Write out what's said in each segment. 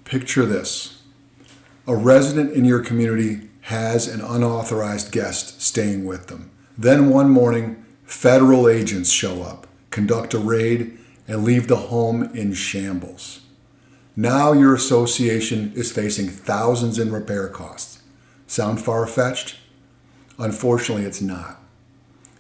Picture this. A resident in your community has an unauthorized guest staying with them. Then one morning, federal agents show up, conduct a raid, and leave the home in shambles. Now your association is facing thousands in repair costs. Sound far-fetched? Unfortunately, it's not.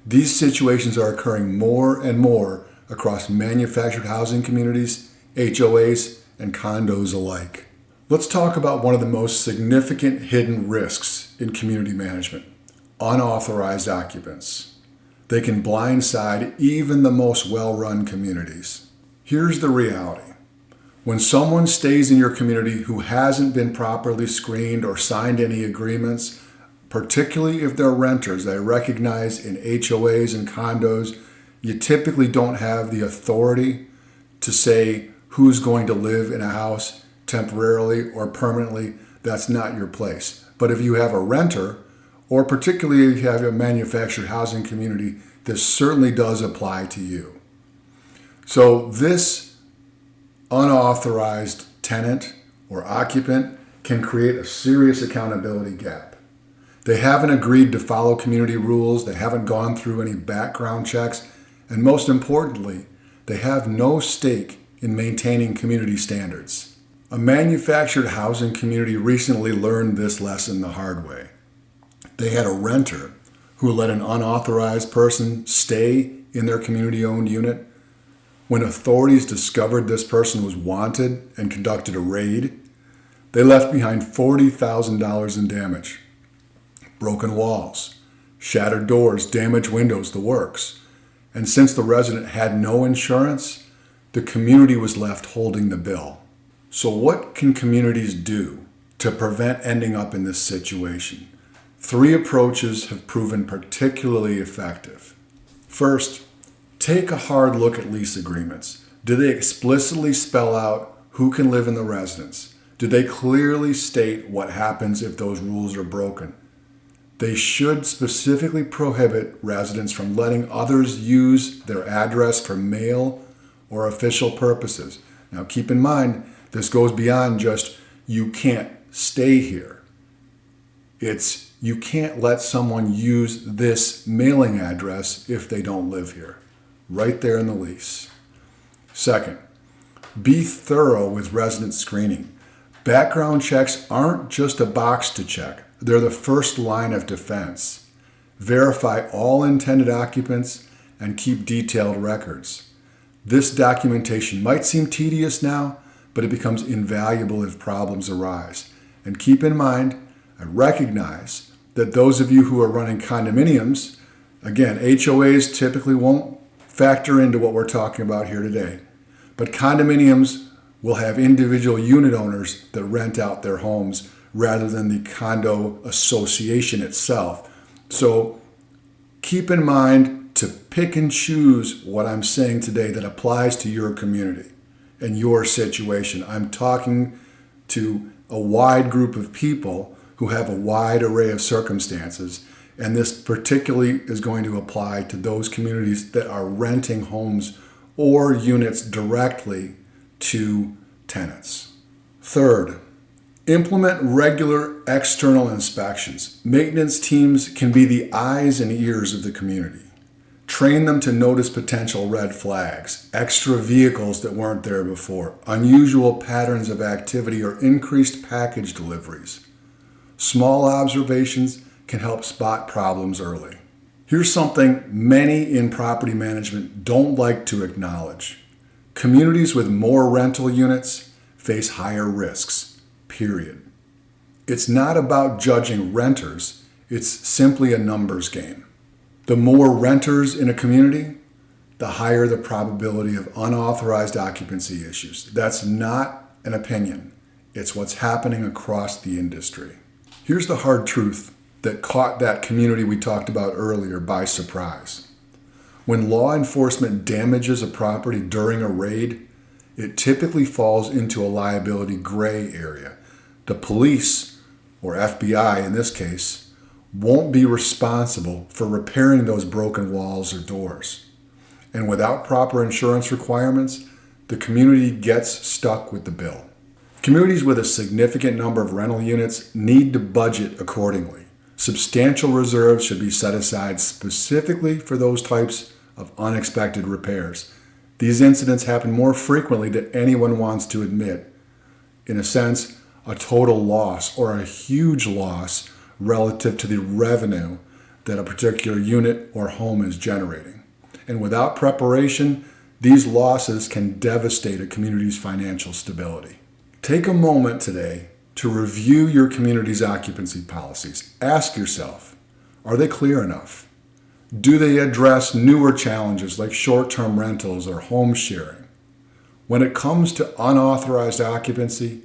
These situations are occurring more and more across manufactured housing communities, HOAs, and condos alike. Let's talk about one of the most significant hidden risks in community management: unauthorized occupants. They can blindside even the most well-run communities. Here's the reality. When someone stays in your community who hasn't been properly screened or signed any agreements, particularly if they're renters, I recognize in HOAs and condos, you typically don't have the authority to say who's going to live in a house temporarily or permanently. That's not your place. But if you have a renter, or particularly if you have a manufactured housing community, this certainly does apply to you. So this unauthorized tenant or occupant can create a serious accountability gap. They haven't agreed to follow community rules, they haven't gone through any background checks, and most importantly, they have no stake in maintaining community standards. A manufactured housing community recently learned this lesson the hard way. They had a renter who let an unauthorized person stay in their community-owned unit. When authorities discovered this person was wanted and conducted a raid, they left behind $40,000 in damage. Broken walls, shattered doors, damaged windows, the works. And since the resident had no insurance, the community was left holding the bill. So what can communities do to prevent ending up in this situation? 3 approaches have proven particularly effective. First, take a hard look at lease agreements. Do they explicitly spell out who can live in the residence? Do they clearly state what happens if those rules are broken? They should specifically prohibit residents from letting others use their address for mail or official purposes. Now keep in mind, this goes beyond just you can't stay here. It's you can't let someone use this mailing address if they don't live here. Right there in the lease. Second, be thorough with resident screening. Background checks aren't just a box to check. They're the first line of defense. Verify all intended occupants and keep detailed records. This documentation might seem tedious now, but it becomes invaluable if problems arise. And keep in mind, I recognize that those of you who are running condominiums, again, HOAs typically won't factor into what we're talking about here today, but condominiums will have individual unit owners that rent out their homes rather than the condo association itself. So keep in mind to pick and choose what I'm saying today that applies to your community and your situation. I'm talking to a wide group of people who have a wide array of circumstances, and this particularly is going to apply to those communities that are renting homes or units directly to tenants. Third, implement regular external inspections. Maintenance teams can be the eyes and ears of the community. Train them to notice potential red flags, extra vehicles that weren't there before, unusual patterns of activity, or increased package deliveries. Small observations can help spot problems early. Here's something many in property management don't like to acknowledge. Communities with more rental units face higher risks, period. It's not about judging renters, it's simply a numbers game. The more renters in a community, the higher the probability of unauthorized occupancy issues. That's not an opinion. It's what's happening across the industry. Here's the hard truth that caught that community we talked about earlier by surprise. When law enforcement damages a property during a raid, it typically falls into a liability gray area. The police, or FBI in this case, won't be responsible for repairing those broken walls or doors. And without proper insurance requirements, the community gets stuck with the bill. Communities with a significant number of rental units need to budget accordingly. Substantial reserves should be set aside specifically for those types of unexpected repairs. These incidents happen more frequently than anyone wants to admit. In a sense, a total loss or a huge loss relative to the revenue that a particular unit or home is generating. And without preparation, these losses can devastate a community's financial stability. Take a moment today to review your community's occupancy policies. Ask yourself, are they clear enough? Do they address newer challenges like short-term rentals or home sharing? When it comes to unauthorized occupancy,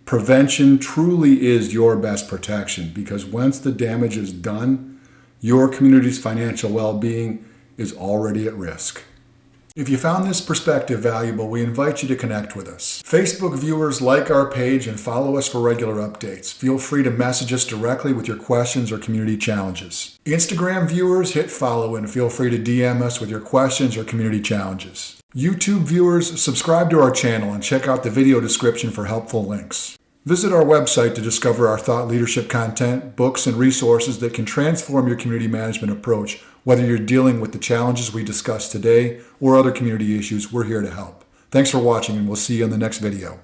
prevention truly is your best protection, because once the damage is done, your community's financial well-being is already at risk. If you found this perspective valuable, we invite you to connect with us. Facebook viewers, like our page and follow us for regular updates. Feel free to message us directly with your questions or community challenges. Instagram viewers, hit follow and feel free to DM us with your questions or community challenges. YouTube viewers, subscribe to our channel and check out the video description for helpful links. Visit our website to discover our thought leadership content, books, and resources that can transform your community management approach. Whether you're dealing with the challenges we discussed today or other community issues, we're here to help. Thanks for watching, and we'll see you in the next video.